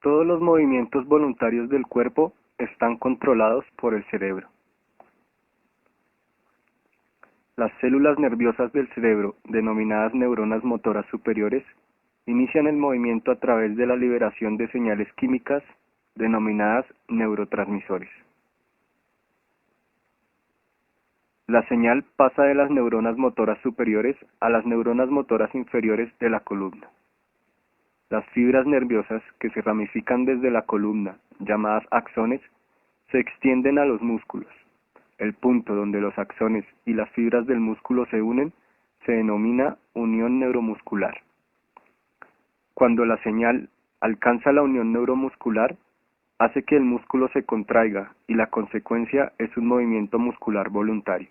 Todos los movimientos voluntarios del cuerpo están controlados por el cerebro. Las células nerviosas del cerebro, denominadas neuronas motoras superiores, inician el movimiento a través de la liberación de señales químicas, denominadas neurotransmisores. La señal pasa de las neuronas motoras superiores a las neuronas motoras inferiores de la columna. Las fibras nerviosas que se ramifican desde la columna, llamadas axones, se extienden a los músculos. El punto donde los axones y las fibras del músculo se unen se denomina unión neuromuscular. Cuando la señal alcanza la unión neuromuscular, hace que el músculo se contraiga y la consecuencia es un movimiento muscular voluntario.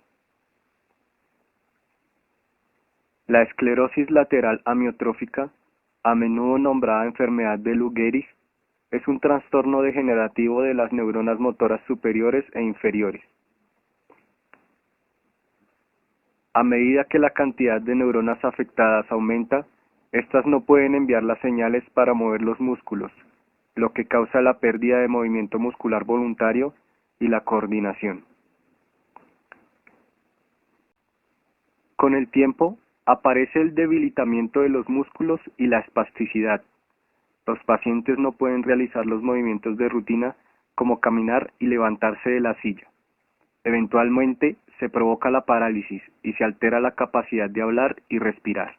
La esclerosis lateral amiotrófica, a menudo nombrada enfermedad de Lou Gehrig, es un trastorno degenerativo de las neuronas motoras superiores e inferiores. A medida que la cantidad de neuronas afectadas aumenta, estas no pueden enviar las señales para mover los músculos, lo que causa la pérdida de movimiento muscular voluntario y la coordinación. Con el tiempo, aparece el debilitamiento de los músculos y la espasticidad. Los pacientes no pueden realizar los movimientos de rutina como caminar y levantarse de la silla. Eventualmente, se provoca la parálisis y se altera la capacidad de hablar y respirar.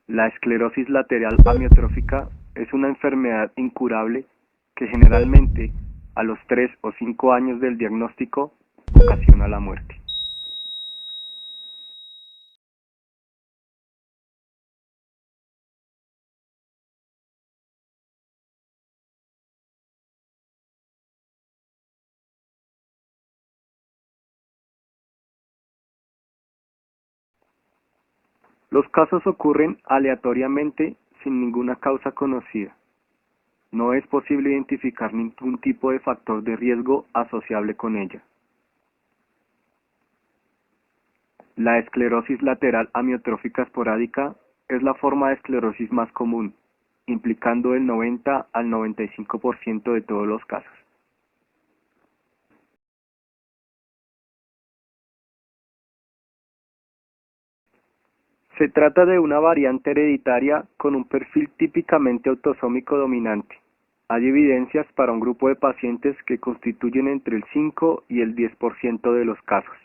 La esclerosis lateral amiotrófica es una enfermedad incurable que generalmente, a los 3 o 5 años del diagnóstico, ocasiona la muerte. Los casos ocurren aleatoriamente sin ninguna causa conocida. No es posible identificar ningún tipo de factor de riesgo asociable con ella. La esclerosis lateral amiotrófica esporádica es la forma de esclerosis más común, implicando el 90 al 95% de todos los casos. Se trata de una variante hereditaria con un perfil típicamente autosómico dominante. Hay evidencias para un grupo de pacientes que constituyen entre el 5 y el 10% de los casos.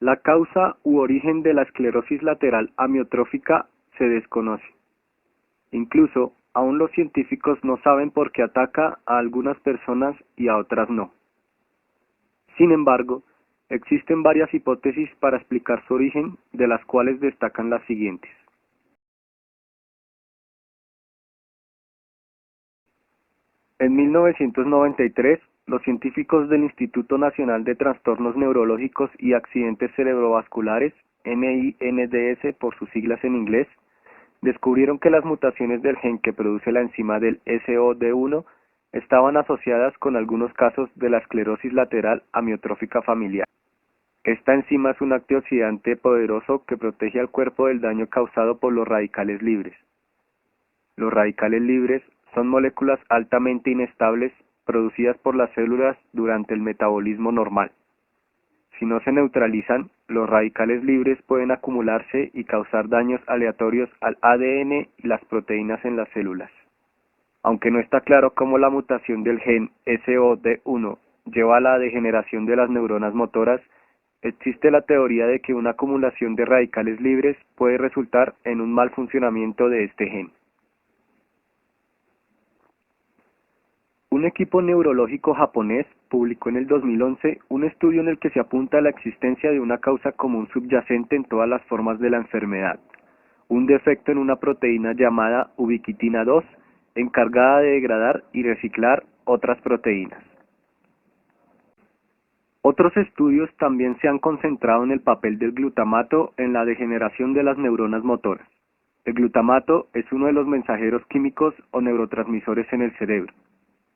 La causa u origen de la esclerosis lateral amiotrófica se desconoce. Incluso, aún los científicos no saben por qué ataca a algunas personas y a otras no. Sin embargo, existen varias hipótesis para explicar su origen, de las cuales destacan las siguientes. En 1993, los científicos del Instituto Nacional de Trastornos Neurológicos y Accidentes Cerebrovasculares, NINDS por sus siglas en inglés, descubrieron que las mutaciones del gen que produce la enzima del SOD1 estaban asociadas con algunos casos de la esclerosis lateral amiotrófica familiar. Esta enzima es un antioxidante poderoso que protege al cuerpo del daño causado por los radicales libres. Los radicales libres son moléculas altamente inestables producidas por las células durante el metabolismo normal. Si no se neutralizan, los radicales libres pueden acumularse y causar daños aleatorios al ADN y las proteínas en las células. Aunque no está claro cómo la mutación del gen SOD1 lleva a la degeneración de las neuronas motoras, existe la teoría de que una acumulación de radicales libres puede resultar en un mal funcionamiento de este gen. Un equipo neurológico japonés publicó en el 2011 un estudio en el que se apunta a la existencia de una causa común subyacente en todas las formas de la enfermedad, un defecto en una proteína llamada ubiquitina 2, encargada de degradar y reciclar otras proteínas. Otros estudios también se han concentrado en el papel del glutamato en la degeneración de las neuronas motoras. El glutamato es uno de los mensajeros químicos o neurotransmisores en el cerebro.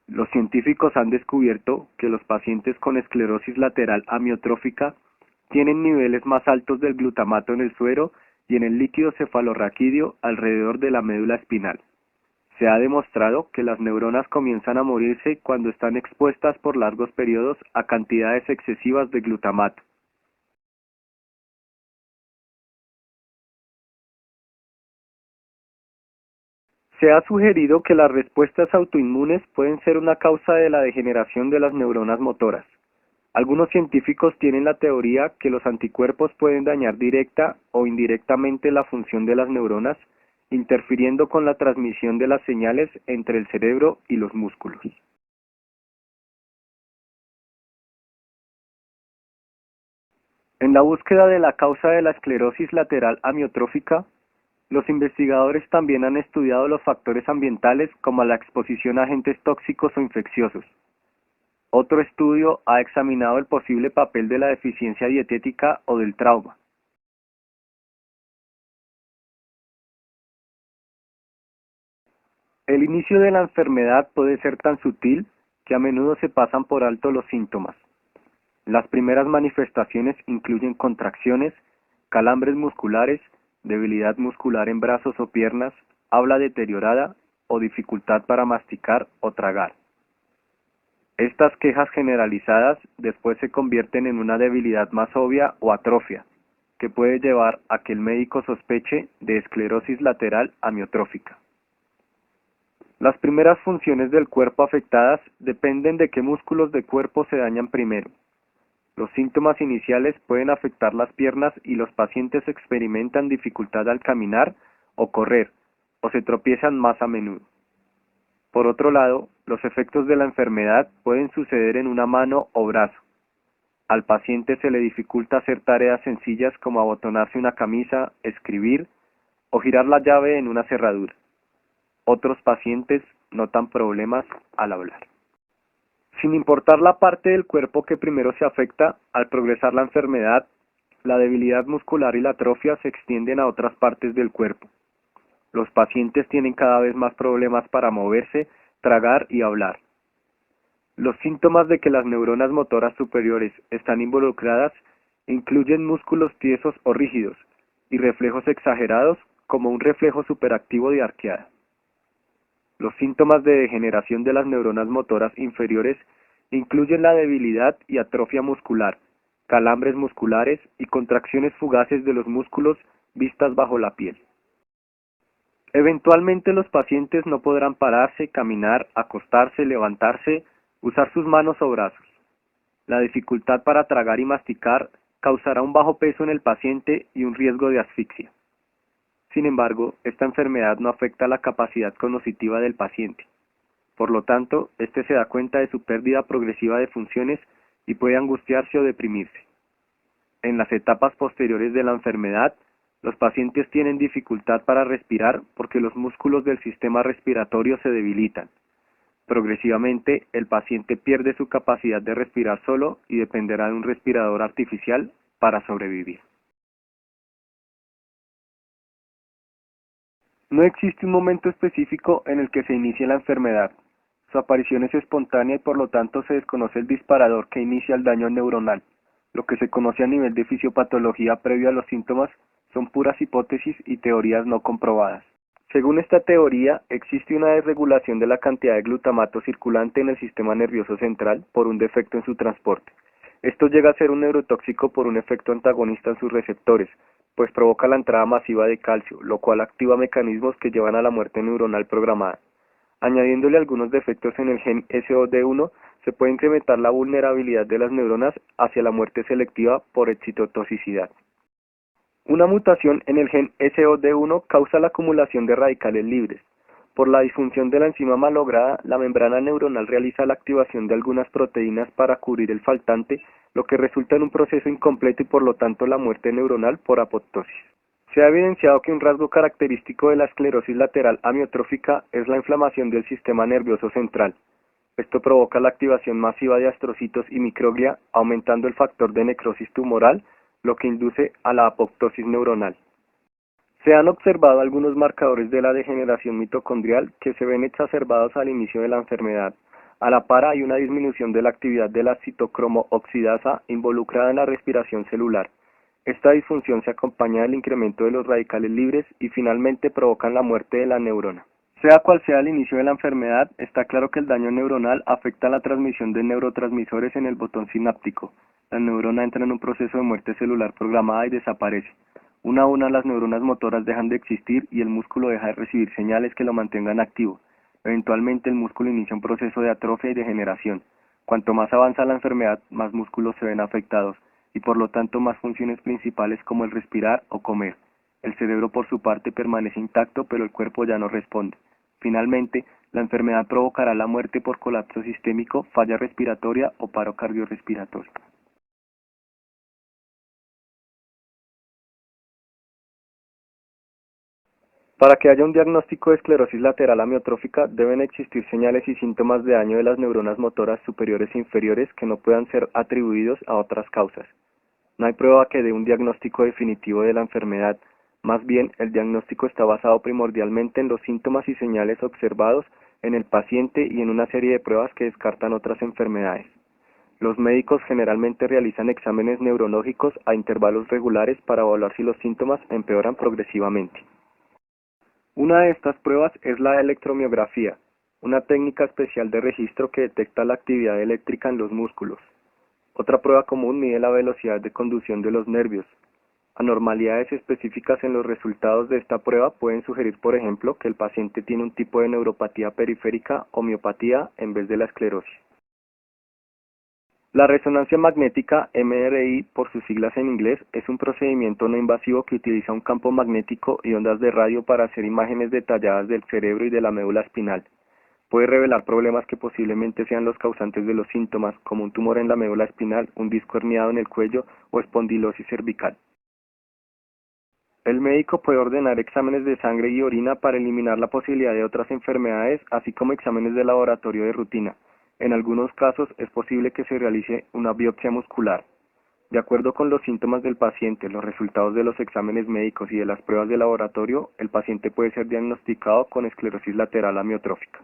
Los científicos han descubierto que los pacientes con esclerosis lateral amiotrófica tienen niveles más altos del glutamato en el suero y en el líquido cefalorraquídeo alrededor de la médula espinal. Se ha demostrado que las neuronas comienzan a morirse cuando están expuestas por largos periodos a cantidades excesivas de glutamato. Se ha sugerido que las respuestas autoinmunes pueden ser una causa de la degeneración de las neuronas motoras. Algunos científicos tienen la teoría que los anticuerpos pueden dañar directa o indirectamente la función de las neuronas, interfiriendo con la transmisión de las señales entre el cerebro y los músculos. En la búsqueda de la causa de la esclerosis lateral amiotrófica, los investigadores también han estudiado los factores ambientales como la exposición a agentes tóxicos o infecciosos. Otro estudio ha examinado el posible papel de la deficiencia dietética o del trauma. El inicio de la enfermedad puede ser tan sutil que a menudo se pasan por alto los síntomas. Las primeras manifestaciones incluyen contracciones, calambres musculares, debilidad muscular en brazos o piernas, habla deteriorada o dificultad para masticar o tragar. Estas quejas generalizadas después se convierten en una debilidad más obvia o atrofia, que puede llevar a que el médico sospeche de esclerosis lateral amiotrófica. Las primeras funciones del cuerpo afectadas dependen de qué músculos del cuerpo se dañan primero. Los síntomas iniciales pueden afectar las piernas y los pacientes experimentan dificultad al caminar o correr, o se tropiezan más a menudo. Por otro lado, los efectos de la enfermedad pueden suceder en una mano o brazo. Al paciente se le dificulta hacer tareas sencillas como abotonarse una camisa, escribir o girar la llave en una cerradura. Otros pacientes notan problemas al hablar. Sin importar la parte del cuerpo que primero se afecta, al progresar la enfermedad, la debilidad muscular y la atrofia se extienden a otras partes del cuerpo. Los pacientes tienen cada vez más problemas para moverse, tragar y hablar. Los síntomas de que las neuronas motoras superiores están involucradas incluyen músculos tiesos o rígidos y reflejos exagerados como un reflejo superactivo de arqueada. Los síntomas de degeneración de las neuronas motoras inferiores incluyen la debilidad y atrofia muscular, calambres musculares y contracciones fugaces de los músculos vistas bajo la piel. Eventualmente los pacientes no podrán pararse, caminar, acostarse, levantarse, usar sus manos o brazos. La dificultad para tragar y masticar causará un bajo peso en el paciente y un riesgo de asfixia. Sin embargo, esta enfermedad no afecta la capacidad cognitiva del paciente. Por lo tanto, éste se da cuenta de su pérdida progresiva de funciones y puede angustiarse o deprimirse. En las etapas posteriores de la enfermedad, los pacientes tienen dificultad para respirar porque los músculos del sistema respiratorio se debilitan. Progresivamente, el paciente pierde su capacidad de respirar solo y dependerá de un respirador artificial para sobrevivir. No existe un momento específico en el que se inicie la enfermedad. Su aparición es espontánea y por lo tanto se desconoce el disparador que inicia el daño neuronal. Lo que se conoce a nivel de fisiopatología previo a los síntomas son puras hipótesis y teorías no comprobadas. Según esta teoría, existe una desregulación de la cantidad de glutamato circulante en el sistema nervioso central por un defecto en su transporte. Esto llega a ser un neurotóxico por un efecto antagonista en sus receptores, pues provoca la entrada masiva de calcio, lo cual activa mecanismos que llevan a la muerte neuronal programada. Añadiéndole algunos defectos en el gen SOD1, se puede incrementar la vulnerabilidad de las neuronas hacia la muerte selectiva por excitotoxicidad. Una mutación en el gen SOD1 causa la acumulación de radicales libres. Por la disfunción de la enzima malograda, la membrana neuronal realiza la activación de algunas proteínas para cubrir el faltante, lo que resulta en un proceso incompleto y por lo tanto la muerte neuronal por apoptosis. Se ha evidenciado que un rasgo característico de la esclerosis lateral amiotrófica es la inflamación del sistema nervioso central. Esto provoca la activación masiva de astrocitos y microglia, aumentando el factor de necrosis tumoral, lo que induce a la apoptosis neuronal. Se han observado algunos marcadores de la degeneración mitocondrial que se ven exacerbados al inicio de la enfermedad. A la par hay una disminución de la actividad de la citocromo-oxidasa involucrada en la respiración celular. Esta disfunción se acompaña del incremento de los radicales libres y finalmente provocan la muerte de la neurona. Sea cual sea el inicio de la enfermedad, está claro que el daño neuronal afecta la transmisión de neurotransmisores en el botón sináptico. La neurona entra en un proceso de muerte celular programada y desaparece. Una a una las neuronas motoras dejan de existir y el músculo deja de recibir señales que lo mantengan activo. Eventualmente el músculo inicia un proceso de atrofia y degeneración. Cuanto más avanza la enfermedad, más músculos se ven afectados y por lo tanto más funciones principales como el respirar o comer. El cerebro por su parte permanece intacto, pero el cuerpo ya no responde. Finalmente, la enfermedad provocará la muerte por colapso sistémico, falla respiratoria o paro cardiorrespiratorio. Para que haya un diagnóstico de esclerosis lateral amiotrófica, deben existir señales y síntomas de daño de las neuronas motoras superiores e inferiores que no puedan ser atribuidos a otras causas. No hay prueba que dé un diagnóstico definitivo de la enfermedad. Más bien, el diagnóstico está basado primordialmente en los síntomas y señales observados en el paciente y en una serie de pruebas que descartan otras enfermedades. Los médicos generalmente realizan exámenes neurológicos a intervalos regulares para evaluar si los síntomas empeoran progresivamente. Una de estas pruebas es la electromiografía, una técnica especial de registro que detecta la actividad eléctrica en los músculos. Otra prueba común mide la velocidad de conducción de los nervios. Anormalidades específicas en los resultados de esta prueba pueden sugerir, por ejemplo, que el paciente tiene un tipo de neuropatía periférica o miopatía en vez de la esclerosis. La resonancia magnética, MRI por sus siglas en inglés, es un procedimiento no invasivo que utiliza un campo magnético y ondas de radio para hacer imágenes detalladas del cerebro y de la médula espinal. Puede revelar problemas que posiblemente sean los causantes de los síntomas, como un tumor en la médula espinal, un disco herniado en el cuello o espondilosis cervical. El médico puede ordenar exámenes de sangre y orina para eliminar la posibilidad de otras enfermedades, así como exámenes de laboratorio de rutina. En algunos casos es posible que se realice una biopsia muscular. De acuerdo con los síntomas del paciente, los resultados de los exámenes médicos y de las pruebas de laboratorio, el paciente puede ser diagnosticado con esclerosis lateral amiotrófica.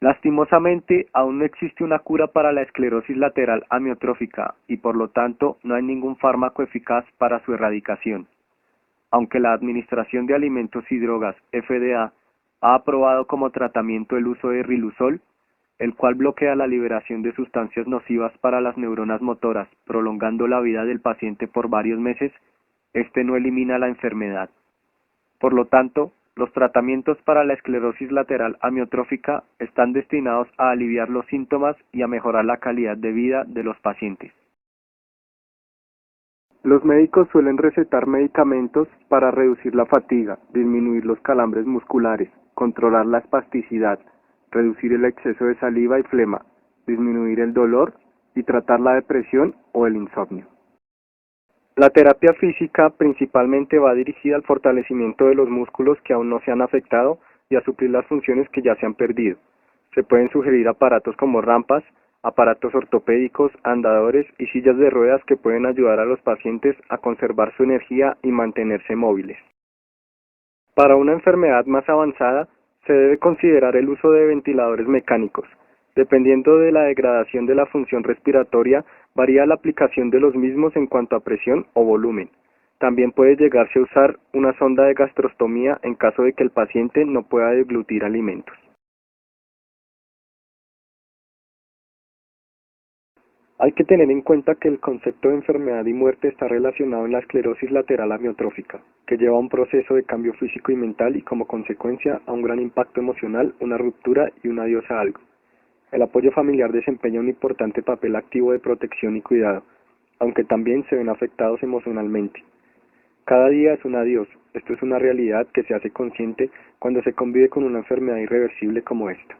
Lastimosamente, aún no existe una cura para la esclerosis lateral amiotrófica y por lo tanto no hay ningún fármaco eficaz para su erradicación. Aunque la Administración de Alimentos y Drogas, FDA, ha aprobado como tratamiento el uso de riluzol, el cual bloquea la liberación de sustancias nocivas para las neuronas motoras, prolongando la vida del paciente por varios meses, este no elimina la enfermedad. Por lo tanto, los tratamientos para la esclerosis lateral amiotrófica están destinados a aliviar los síntomas y a mejorar la calidad de vida de los pacientes. Los médicos suelen recetar medicamentos para reducir la fatiga, disminuir los calambres musculares, controlar la espasticidad, reducir el exceso de saliva y flema, disminuir el dolor y tratar la depresión o el insomnio. La terapia física principalmente va dirigida al fortalecimiento de los músculos que aún no se han afectado y a suplir las funciones que ya se han perdido. Se pueden sugerir aparatos como rampas, aparatos ortopédicos, andadores y sillas de ruedas que pueden ayudar a los pacientes a conservar su energía y mantenerse móviles. Para una enfermedad más avanzada, se debe considerar el uso de ventiladores mecánicos. Dependiendo de la degradación de la función respiratoria, varía la aplicación de los mismos en cuanto a presión o volumen. También puede llegarse a usar una sonda de gastrostomía en caso de que el paciente no pueda deglutir alimentos. Hay que tener en cuenta que el concepto de enfermedad y muerte está relacionado en la esclerosis lateral amiotrófica, que lleva a un proceso de cambio físico y mental y como consecuencia a un gran impacto emocional, una ruptura y un adiós a algo. El apoyo familiar desempeña un importante papel activo de protección y cuidado, aunque también se ven afectados emocionalmente. Cada día es un adiós. Esto es una realidad que se hace consciente cuando se convive con una enfermedad irreversible como esta.